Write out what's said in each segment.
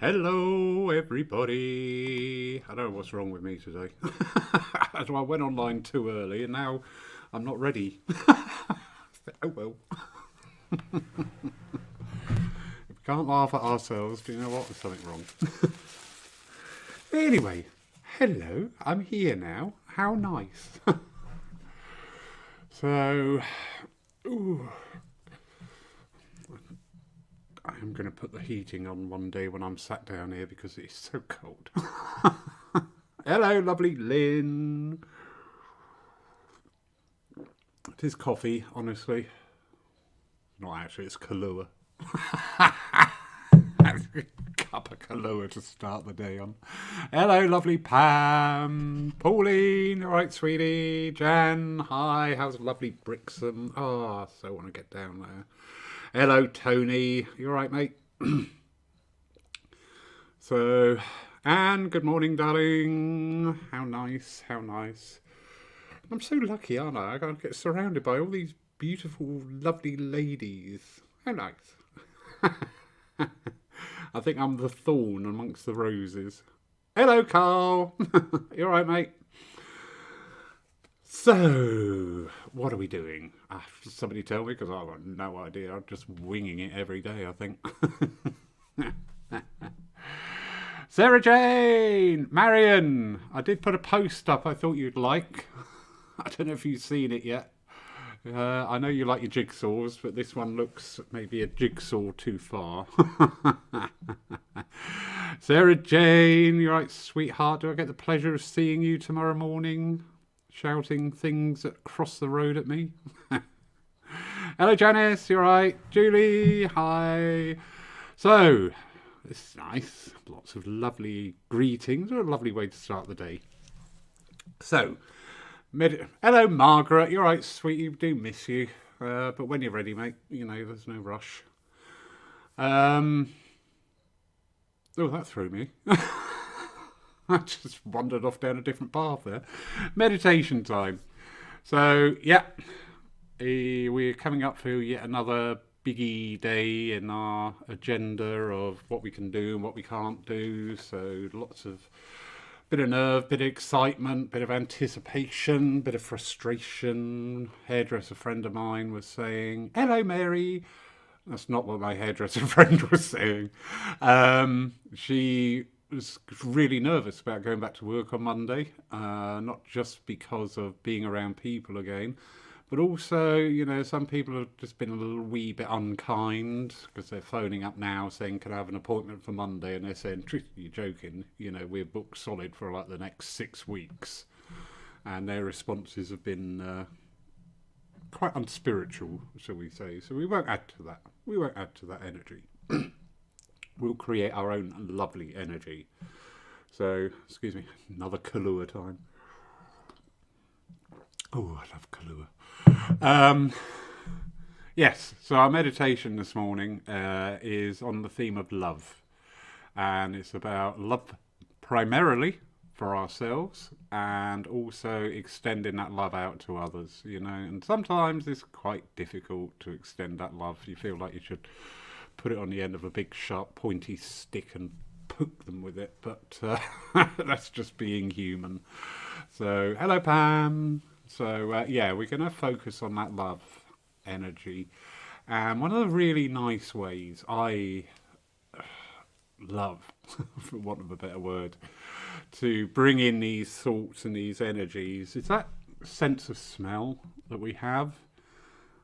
Hello, everybody. I don't know what's wrong with me today. So I went online too early and now I'm not ready. Oh well. If we can't laugh at ourselves, do you know what? There's something wrong. Anyway, hello. I'm here now. How nice. So, ooh, I'm going to put the heating on one day when I'm sat down here because it's so cold. Hello, lovely Lynn. It is coffee, honestly. Not actually, it's Kahlua. Cup of Kahlua to start the day on. Hello, lovely Pam. Pauline, all right, sweetie. Jan, hi. How's lovely Brixham? Oh, I so want to get down there. Hello, Tony. You all right, mate? So, Anne, good morning, darling. How nice, how nice. I'm so lucky, aren't I? I get surrounded by all these beautiful, lovely ladies. How nice. I think I'm the thorn amongst the roses. Hello, Carl. You all right, mate? So, what are we doing? Somebody tell me, because I've got no idea. I'm just winging it every day, I think. Sarah Jane! Marion! I did put a post up I thought you'd like. I don't know if you've seen it yet. I know you like your jigsaws, but this one looks maybe a jigsaw too far. Sarah Jane, you're right, sweetheart. Do I get the pleasure of seeing you tomorrow morning? Shouting things across the road at me? Hello, Janice, you're right. Julie, hi. So, this is nice. Lots of lovely greetings. What a lovely way to start the day. So, hello, Margaret. You're right, sweetie. Do miss you. But when you're ready, mate, you know, there's no rush. Oh, that threw me. I just wandered off down a different path there. Meditation time. So, yeah, we're coming up for yet another biggie day in our agenda of what we can do and what we can't do. So, lots of bit of nerve, bit of excitement, bit of anticipation, bit of frustration. Hairdresser friend of mine was saying, "Hello, Mary." That's not what my hairdresser friend was saying. She was really nervous about going back to work on Monday, not just because of being around people again, but also, you know, some people have just been a little wee bit unkind because they're phoning up now saying, "Can I have an appointment for Monday?" And they're saying, "You're joking, you know, we're booked solid for like the next 6 weeks." And their responses have been quite unspiritual, shall we say. So we won't add to that. We won't add to that energy. We'll create our own lovely energy. So, excuse me, another Kahlua time. Oh, I love Kahlua. Yes, so our meditation this morning is on the theme of love. And it's about love primarily for ourselves and also extending that love out to others, you know. And sometimes it's quite difficult to extend that love. You feel like you should put it on the end of a big sharp pointy stick and poke them with it, but that's just being human. So hello, Pam. So yeah, we're going to focus on that love energy, and one of the really nice ways I love, for want of a better word, to bring in these thoughts and these energies is that sense of smell that we have.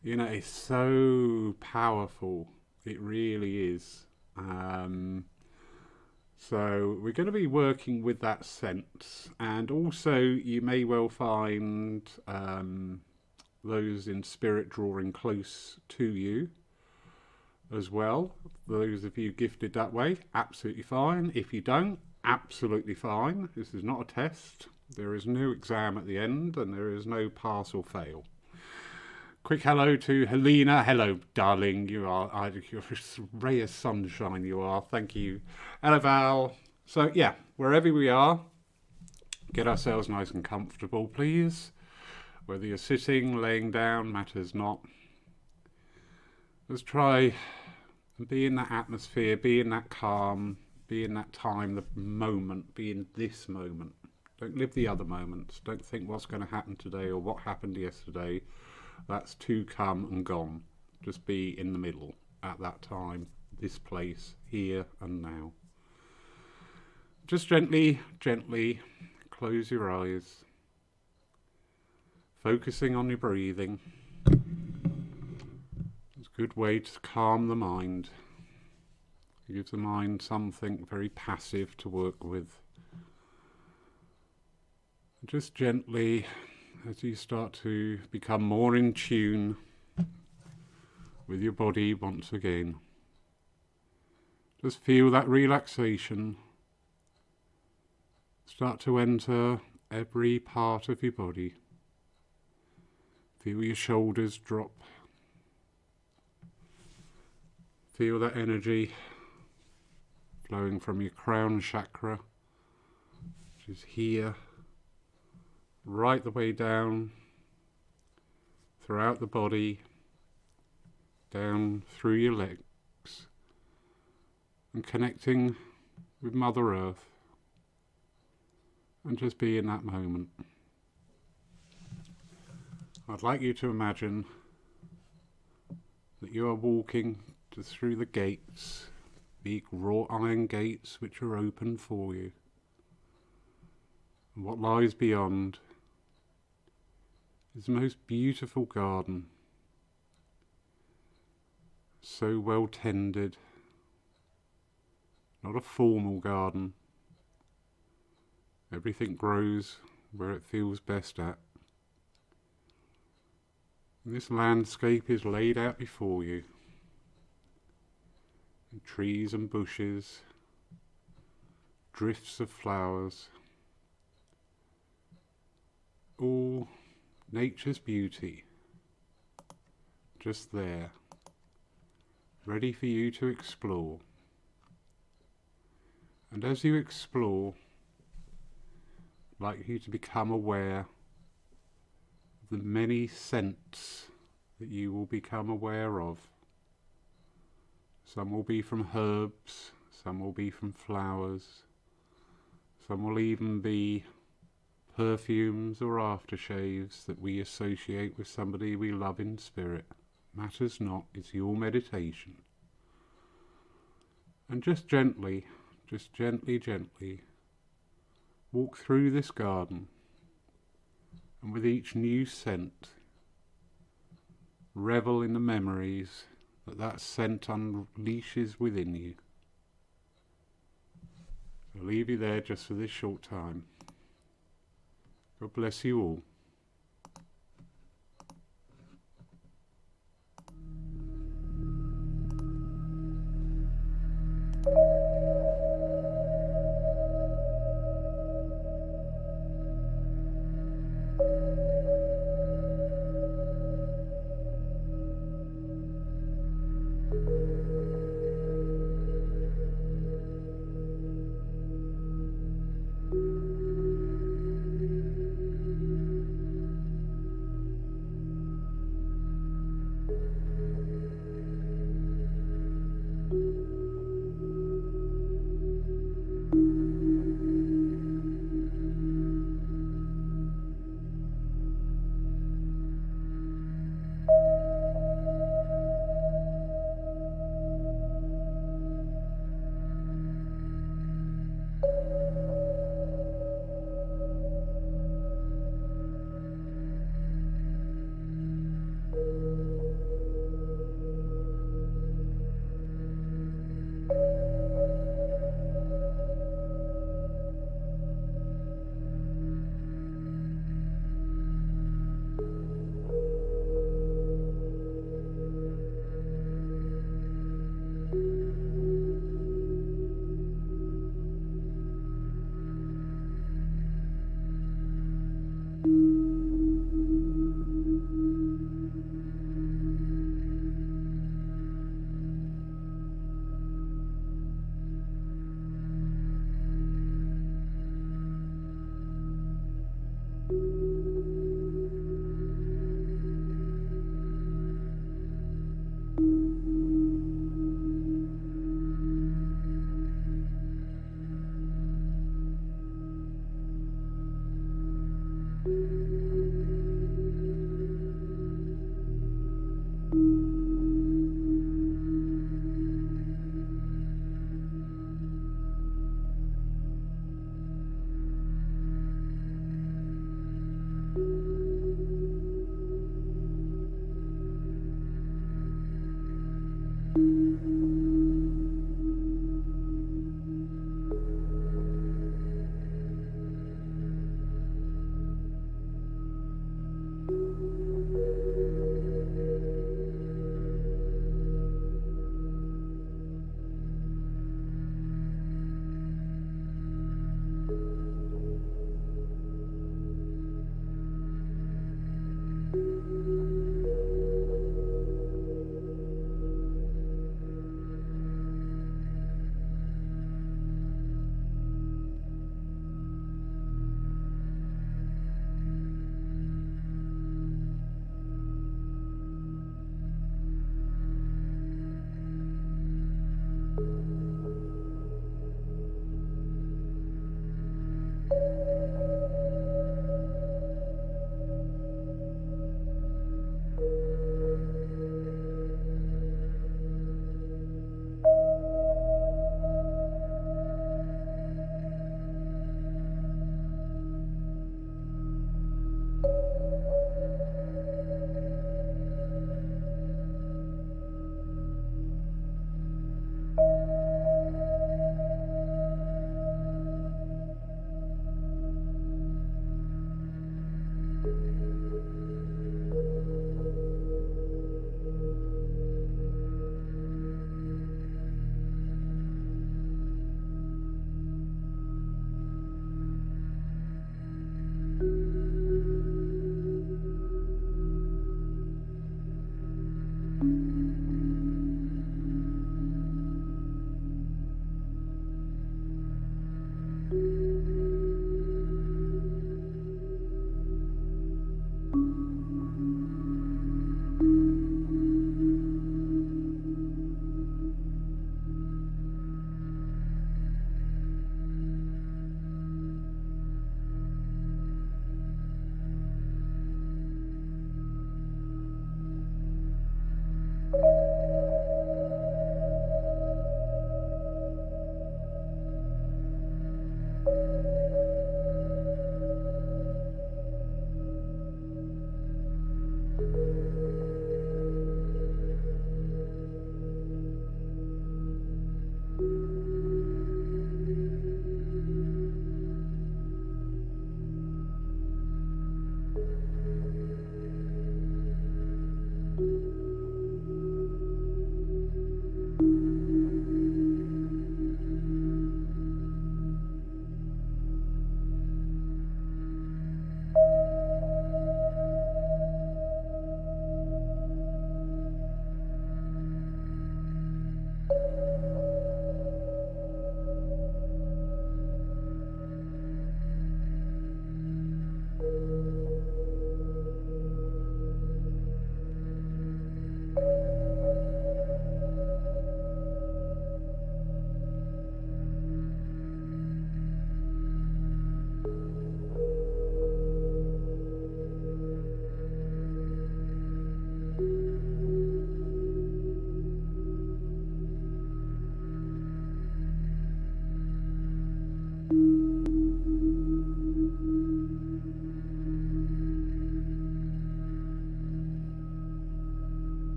You know, it's so powerful. It really is. So we're going to be working with that sense, and also you may well find those in spirit drawing close to you as well. Those of you gifted that way, absolutely fine. If you don't, absolutely fine. This is not a test. There is no exam at the end, and there is no pass or fail. Quick hello to Helena. Hello, darling. You're a ray of sunshine, you are. Thank you. Hello, Val. So, yeah, wherever we are, get ourselves nice and comfortable, please. Whether you're sitting, laying down, matters not. Let's try and be in that atmosphere, be in that calm, Be in that time, the moment, be in this moment. Don't live the other moments. Don't think what's going to happen today or what happened yesterday. That's to come and gone. Just be in the middle at that time, this place, here and now. Just gently, gently close your eyes, focusing on your breathing. It's a good way to calm the mind. It gives the mind something very passive to work with. Just gently, as you start to become more in tune with your body once again, just feel that relaxation start to enter every part of your body. Feel your shoulders drop. Feel that energy flowing from your crown chakra, which is here, right the way down, throughout the body, down through your legs, and connecting with Mother Earth, and just be in that moment. I'd like you to imagine that you are walking through the gates, big wrought iron gates which are open for you. And what lies beyond is the most beautiful garden, so well tended, not a formal garden. Everything grows where it feels best at. And this landscape is laid out before you. Trees and bushes, drifts of flowers, all nature's beauty, just there, ready for you to explore. And as you explore, I'd like you to become aware of the many scents that you will become aware of. Some will be from herbs, some will be from flowers, some will even be perfumes or aftershaves that we associate with somebody we love in spirit. Matters not, it's your meditation. And just gently, gently walk through this garden, and with each new scent, revel in the memories that scent unleashes within you. I'll leave you there just for this short time. God bless you all.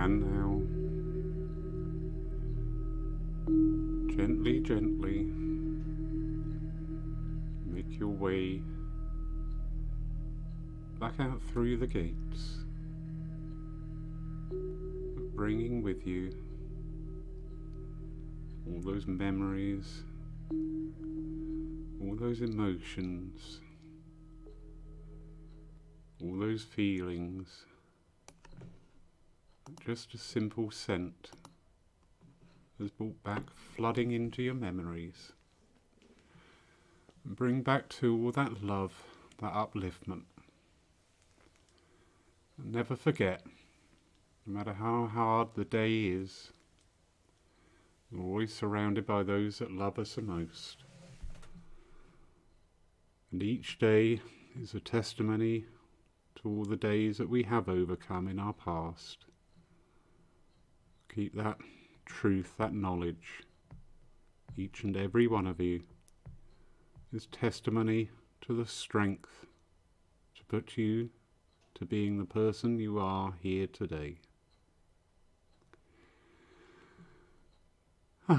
And now, gently, gently, make your way back out through the gates, bringing with you all those memories, all those emotions, all those feelings. Just a simple scent has brought back, flooding into your memories. And bring back to all that love, that upliftment. And never forget, no matter how hard the day is, we're always surrounded by those that love us the most. And each day is a testimony to all the days that we have overcome in our past. Keep that truth, that knowledge, each and every one of you, is testimony to the strength to put you to being the person you are here today. Oh,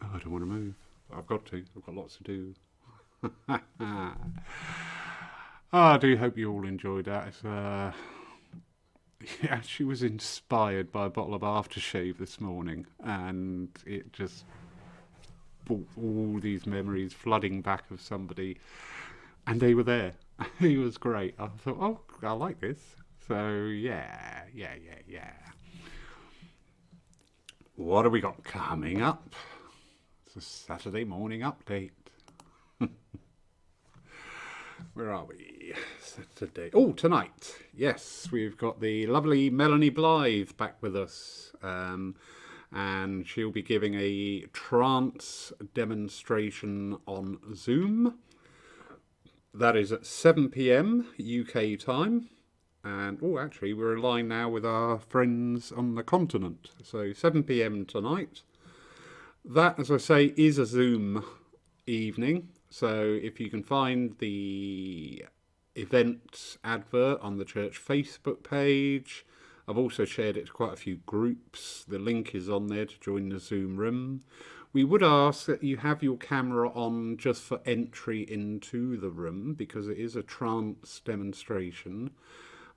I don't want to move. I've got to. I've got lots to do. I do hope you all enjoyed that. Yeah, she was inspired by a bottle of aftershave this morning, and it just brought all these memories flooding back of somebody, and they were there. He was great. I thought, oh, I like this. So yeah. What have we got coming up? It's a Saturday morning update. Where are we? Saturday. Oh, tonight. Yes, we've got the lovely Melanie Blythe back with us. And she'll be giving a trance demonstration on Zoom. That is at 7 p.m. UK time. And, oh, actually, we're aligned now with our friends on the continent. So 7 p.m. tonight. That, as I say, is a Zoom evening. So if you can find the event advert on the church Facebook page, I've also shared it to quite a few groups. The link is on there to join the Zoom room. We would ask that you have your camera on just for entry into the room, because it is a trance demonstration.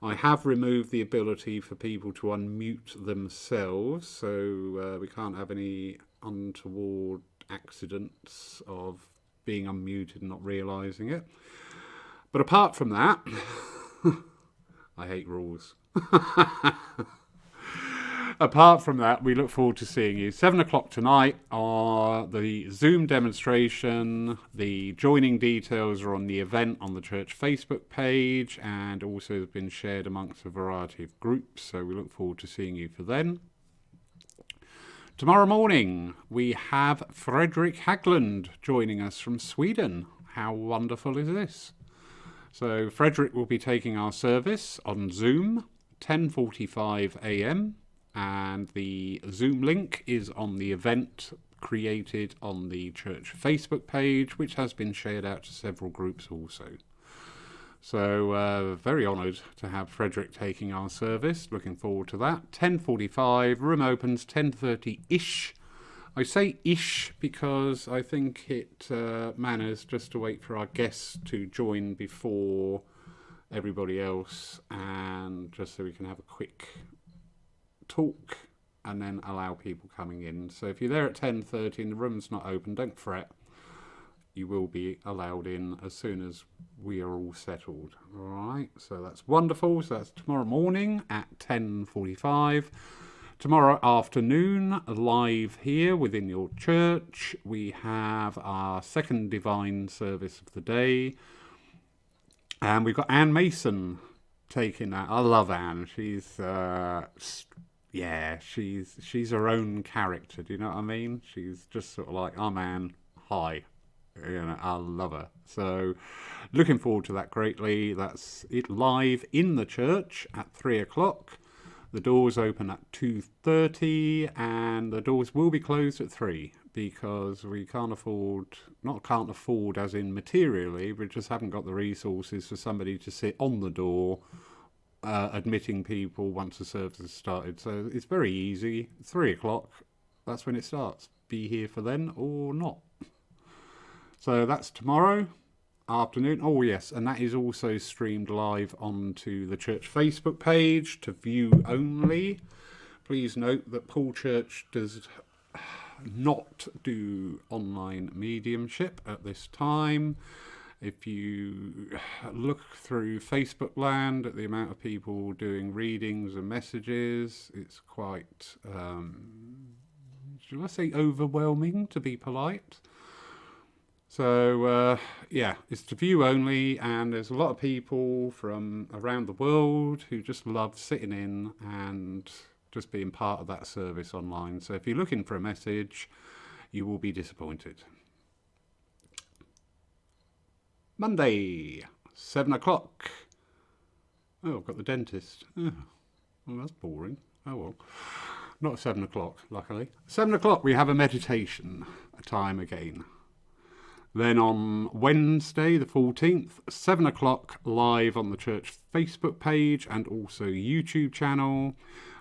I have removed the ability for people to unmute themselves, so we can't have any untoward accidents of being unmuted and not realising it. But apart from that, I hate rules. Apart from that, we look forward to seeing you 7 o'clock tonight on the Zoom demonstration. The joining details are on the event on the church Facebook page, and also has been shared amongst a variety of groups. So we look forward to seeing you for then. Tomorrow morning, we have Fredrik Haglund joining us from Sweden. How wonderful is this? So Fredrik will be taking our service on Zoom, 10:45 a.m. And the Zoom link is on the event created on the church Facebook page, which has been shared out to several groups also. So very honoured to have Fredrik taking our service. Looking forward to that. 10:45, room opens 10:30-ish. I say ish because I think it manners just to wait for our guests to join before everybody else, and just so we can have a quick talk and then allow people coming in. So if you're there at 10:30 and the room's not open, don't fret. You will be allowed in as soon as we are all settled. All right, so that's wonderful. So that's tomorrow morning at 10:45. Tomorrow afternoon, live here within your church, we have our second divine service of the day. And we've got Anne Mason taking that. I love Anne. She's she's her own character. Do you know what I mean? She's just sort of like, I'm Anne. Hi. You know, I love her. So looking forward to that greatly. That's it live in the church at 3 o'clock. The doors open at 2:30 and the doors will be closed at 3 because we can't afford as in materially, we just haven't got the resources for somebody to sit on the door admitting people once the service has started. So it's very easy. 3 o'clock, that's when it starts. Be here for then or not. So that's tomorrow afternoon. Oh yes, and that is also streamed live onto the church Facebook page to view only. Please note that Paul Church does not do online mediumship at this time. If you look through Facebook land at the amount of people doing readings and messages, it's quite, should I say, overwhelming, to be polite. So, yeah, it's to view only, and there's a lot of people from around the world who just love sitting in and just being part of that service online. So if you're looking for a message, you will be disappointed. Monday, 7 o'clock. Oh, I've got the dentist. Oh, well, that's boring. Oh, well. Not 7 o'clock, luckily. 7 o'clock, we have a meditation time again. Then on Wednesday, the 14th, 7 o'clock, live on the church Facebook page and also YouTube channel,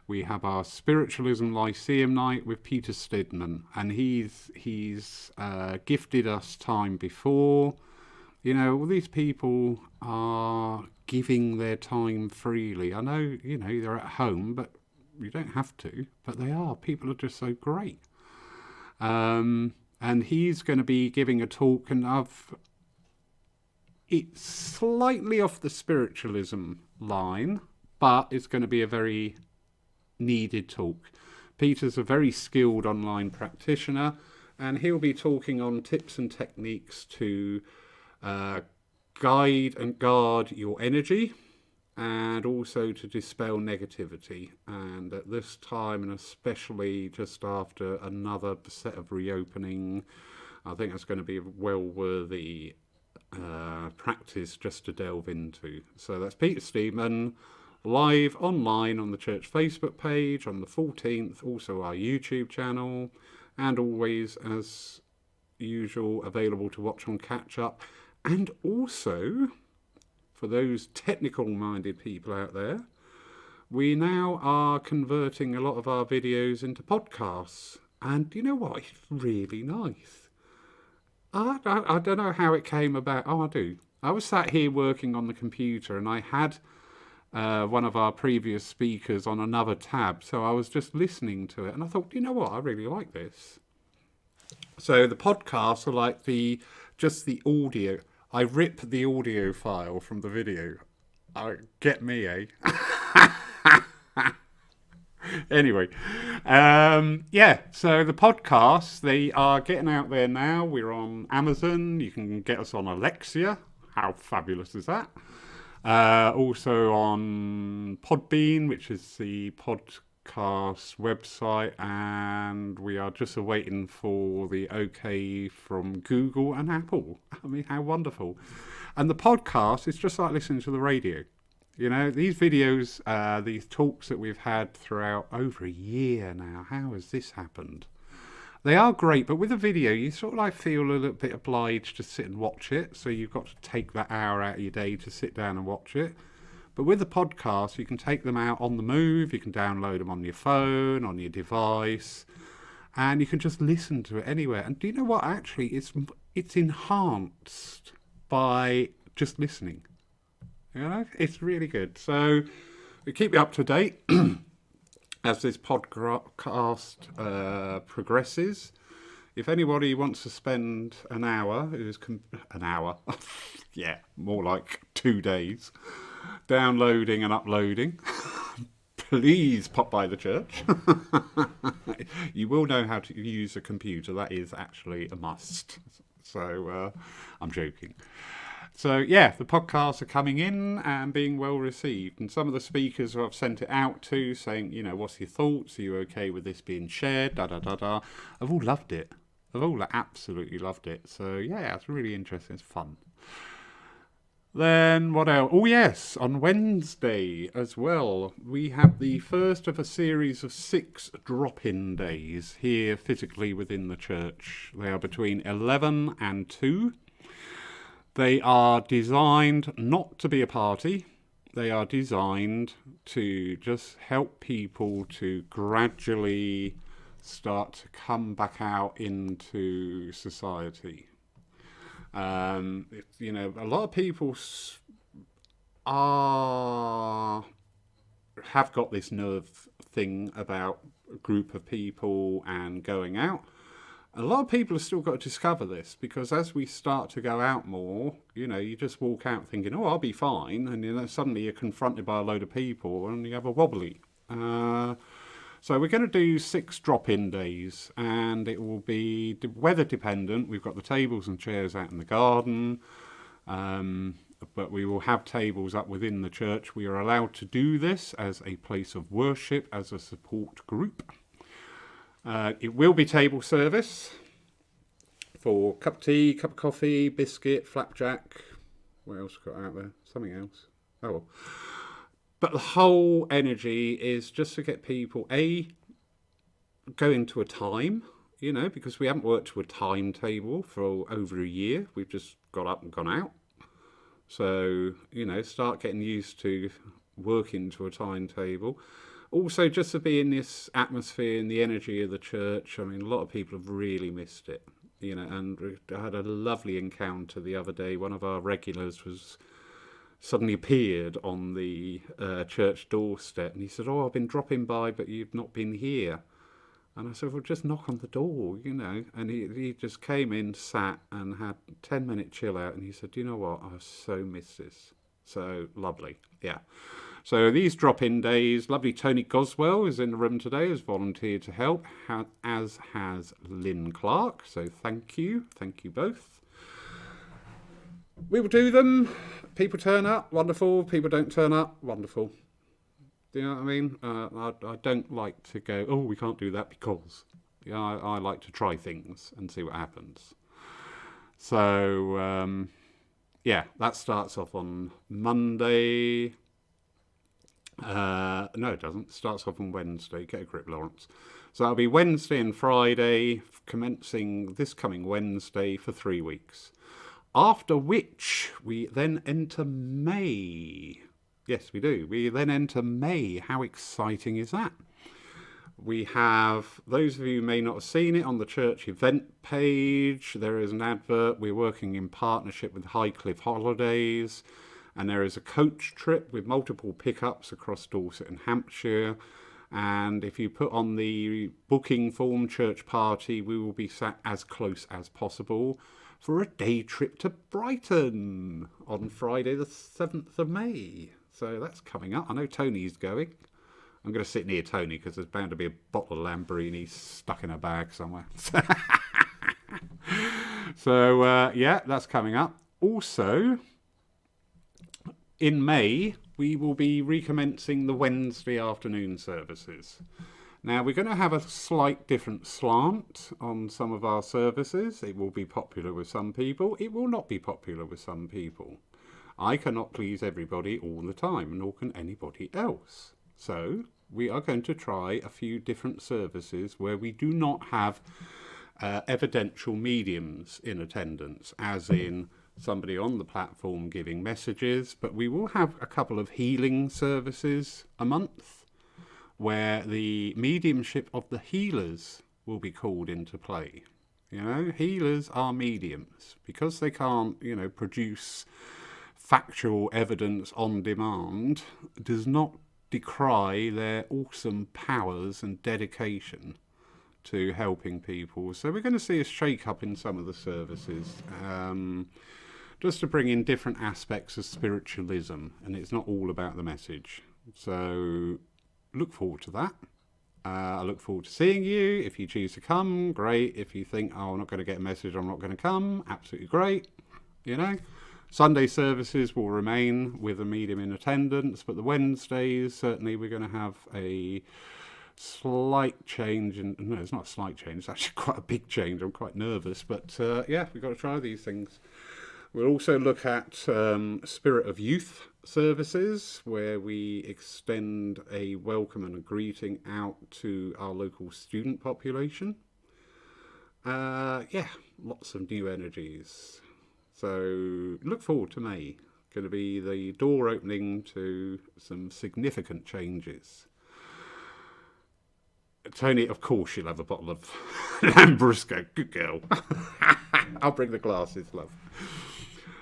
we have our Spiritualism Lyceum night with Peter Stidman. And he's gifted us time before. You know, all these people are giving their time freely. I know, you know, they're at home, but you don't have to. But they are. People are just so great. And he's going to be giving a talk, and it's slightly off the spiritualism line, but it's going to be a very needed talk. Peter's a very skilled online practitioner, and he'll be talking on tips and techniques to guide and guard your energy, and also to dispel negativity. And at this time, and especially just after another set of reopening, I think that's going to be a well-worthy practice just to delve into. So that's Peter Stedman, live online on the church Facebook page on the 14th, also our YouTube channel, and always, as usual, available to watch on Catch Up. And also, for those technical-minded people out there, we now are converting a lot of our videos into podcasts. And you know what? It's really nice. I don't know how it came about. Oh, I do. I was sat here working on the computer, and I had one of our previous speakers on another tab. So I was just listening to it, and I thought, you know what? I really like this. So the podcasts are like just the audio. I rip the audio file from the video. Get me, eh? Anyway, yeah, so the podcasts, they are getting out there now. We're on Amazon. You can get us on Alexa. How fabulous is that? Also on Podbean, which is the podcast website, and we are just awaiting for the okay from Google and Apple. I mean, how wonderful. And the podcast is just like listening to the radio. You know, these videos, these talks that we've had throughout over a year now, how has this happened? They are great, but with a video, you sort of like feel a little bit obliged to sit and watch it. So you've got to take that hour out of your day to sit down and watch it. But with the podcast, you can take them out on the move. You can download them on your phone, on your device, and you can just listen to it anywhere. And do you know what? Actually, it's enhanced by just listening. You know, it's really good. So we keep you up to date as this podcast progresses. If anybody wants to spend an hour, yeah, more like 2 days, downloading and uploading, please pop by the church. You will know how to use a computer. That is actually a must. So I'm joking. So yeah, the podcasts are coming in and being well received. And some of the speakers who I've sent it out to saying, you know, what's your thoughts? Are you okay with this being shared? Have all loved it. They've all absolutely loved it. So yeah, it's really interesting. It's fun. Then what else? Oh yes, on Wednesday as well, we have the first of a series of 6 drop-in days here physically within the church. They are between 11 and 2. They are designed not to be a party. They are designed to just help people to gradually start to come back out into society. A lot of people have got this nerve thing about a group of people and going out. A lot of people have still got to discover this, because as we start to go out more, you just walk out thinking, oh, I'll be fine, and suddenly you're confronted by a load of people and you have a wobbly. So we're going to do 6 drop-in days, and it will be weather dependent. We've got the tables and chairs out in the garden, but we will have tables up within the church. We are allowed to do this as a place of worship, as a support group. It will be table service for cup of tea, cup of coffee, biscuit, flapjack. What else got out there? Something else. Oh, well. But the whole energy is just to get people, go into a time, because we haven't worked to a timetable for over a year. We've just got up and gone out. So, start getting used to working to a timetable. Also, just to be in this atmosphere and the energy of the church. I mean, a lot of people have really missed it, and I had a lovely encounter the other day. One of our regulars suddenly appeared on the church doorstep, and he said, oh, I've been dropping by, but you've not been here. And I said, well, just knock on the door, and he just came in, sat, and had a 10-minute chill out, and he said, you know what, I so miss this. So lovely. Yeah. So these drop-in days, lovely Tony Goswell is in the room today, has volunteered to help, as has Lynn Clark. So thank you both. We will do them. People turn up, wonderful. People don't turn up, wonderful. Do you know what I mean? I don't like to go, oh, we can't do that because. I like to try things and see what happens. So, that starts off on Monday. No, it doesn't. It starts off on Wednesday. Get a grip, Lawrence. So that'll be Wednesday and Friday, commencing this coming Wednesday for 3 weeks. After which, we then enter May. Yes, we do. We then enter May. How exciting is that? We have, those of you who may not have seen it, on the church event page, there is an advert. We're working in partnership with Highcliffe Holidays, and there is a coach trip with multiple pickups across Dorset and Hampshire. And if you put on the booking form, church party, we will be sat as close as possible for a day trip to Brighton on Friday the 7th of May. So that's coming up. I know Tony's going. I'm going to sit near Tony because there's bound to be a bottle of Lamborghini stuck in a bag somewhere. So, that's coming up. Also, in May, we will be recommencing the Wednesday afternoon services. Now, we're going to have a slight different slant on some of our services. It will be popular with some people. It will not be popular with some people. I cannot please everybody all the time, nor can anybody else. So, we are going to try a few different services where we do not have evidential mediums in attendance, as in somebody on the platform giving messages, but we will have a couple of healing services a month where the mediumship of the healers will be called into play. Healers are mediums. Because they can't, produce factual evidence on demand, does not decry their awesome powers and dedication to helping people. So we're going to see a shake-up in some of the services, just to bring in different aspects of spiritualism, and it's not all about the message. So look forward to that. I look forward to seeing you. If you choose to come, great. If you think, oh, I'm not going to get a message, I'm not going to come, absolutely great. Sunday services will remain with a medium in attendance, but the Wednesdays, certainly we're going to have a slight change. No, it's not a slight change. It's actually quite a big change. I'm quite nervous, but we've got to try these things. We'll also look at Spirit of Youth services, where we extend a welcome and a greeting out to our local student population. Lots of new energies. So look forward to May. Going to be the door opening to some significant changes. Tony, of course you'll have a bottle of Lambrusco. Good girl. I'll bring the glasses, love.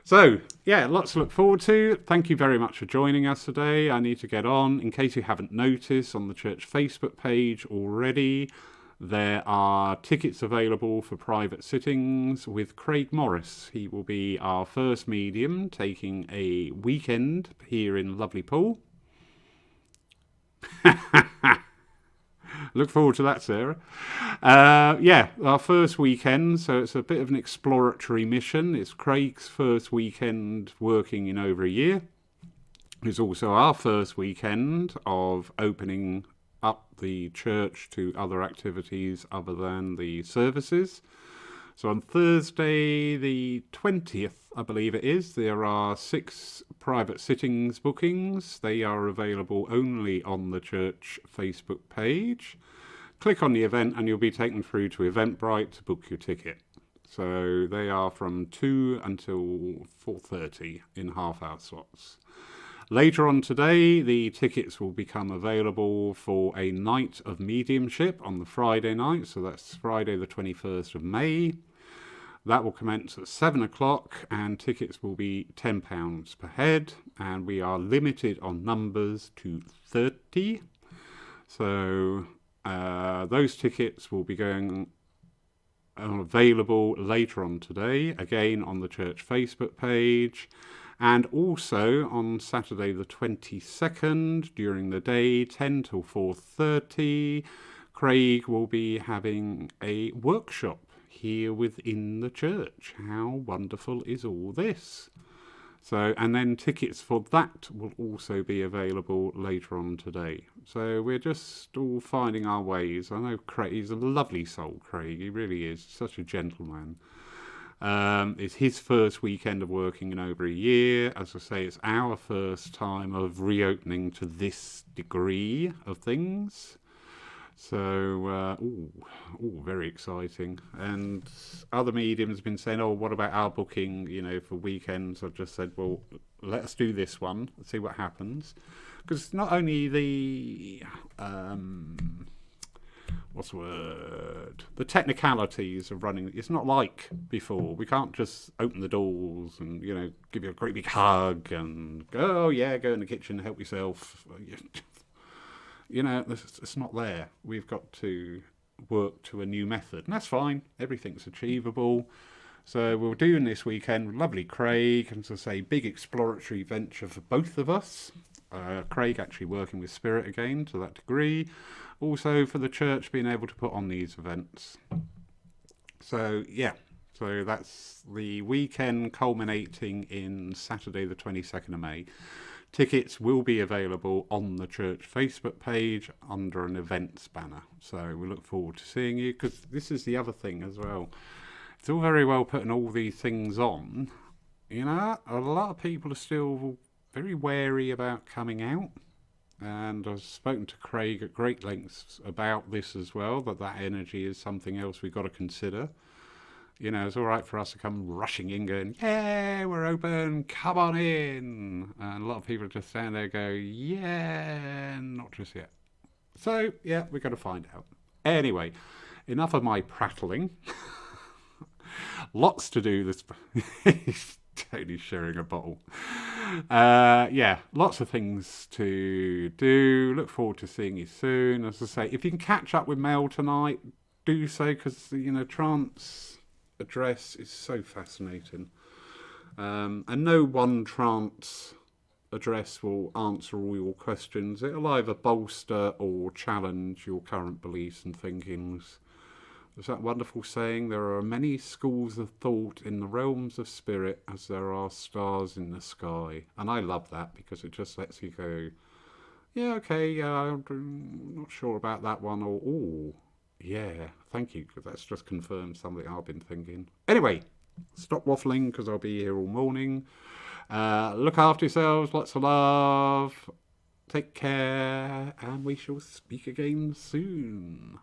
So, yeah, lots to look forward to. Thank you very much for joining us today. I need to get on. In case you haven't noticed, on the church Facebook page already, there are tickets available for private sittings with Craig Morris. He will be our first medium, taking a weekend here in lovely Poole. Look forward to that, Sarah. Yeah, our first weekend, so it's a bit of an exploratory mission. It's Craig's first weekend working in over a year. It's also our first weekend of opening up the church to other activities other than the services. So on Thursday the 20th, I believe it is, there are 6 private sittings bookings. They are available only on the church Facebook page. Click on the event and you'll be taken through to Eventbrite to book your ticket. So they are from 2 until 4:30 in half-hour slots. Later on today, the tickets will become available for a night of mediumship on the Friday night. So that's Friday the 21st of May. That will commence at 7 o'clock and tickets will be £10 per head. And we are limited on numbers to 30. So those tickets will be going available later on today, again on the church Facebook page. And also on Saturday the 22nd, during the day, 10 till 4:30, Craig will be having a workshop here within the church. How wonderful is all this? So, and then tickets for that will also be available later on today. So we're just all finding our ways. I know Craig, he's a lovely soul, Craig. He really is. Such a gentleman. It's his first weekend of working in over a year. As I say, it's our first time of reopening to this degree of things. So, very exciting. And other mediums have been saying, oh, what about our booking, for weekends? I've just said, well, let us do this one, let's see what happens. Because not only the... the technicalities of running, it's not like before. We can't just open the doors and, give you a great big hug and go, oh yeah, go in the kitchen, help yourself. It's not there. We've got to work to a new method, and that's fine. Everything's achievable. So we're doing this weekend with lovely Craig, and as I say, big exploratory venture for both of us. Craig actually working with Spirit again to that degree. Also for the church being able to put on these events. So yeah, so that's the weekend culminating in Saturday the 22nd of May. Tickets will be available on the church Facebook page under an events banner. So we look forward to seeing you, because this is the other thing as well. It's all very well putting all these things on. A lot of people are still very wary about coming out. And I've spoken to Craig at great lengths about this as well, that energy is something else we've got to consider. It's all right for us to come rushing in going, yeah, we're open, come on in. And a lot of people just stand there and go, yeah, not just yet. So, yeah, we've got to find out. Anyway, enough of my prattling. Lots to do this. He's totally sharing a bottle. Yeah, lots of things to do. Look forward to seeing you soon. As I say, if you can catch up with Mel tonight, do so, because, trance address is so fascinating. And no one trance address will answer all your questions. It'll either bolster or challenge your current beliefs and thinkings. There's that wonderful saying, there are many schools of thought in the realms of spirit as there are stars in the sky. And I love that, because it just lets you go, yeah, okay, I'm not sure about that one, or, oh, yeah, thank you, because that's just confirmed something I've been thinking. Anyway, stop waffling, because I'll be here all morning. Look after yourselves, lots of love, take care, and we shall speak again soon.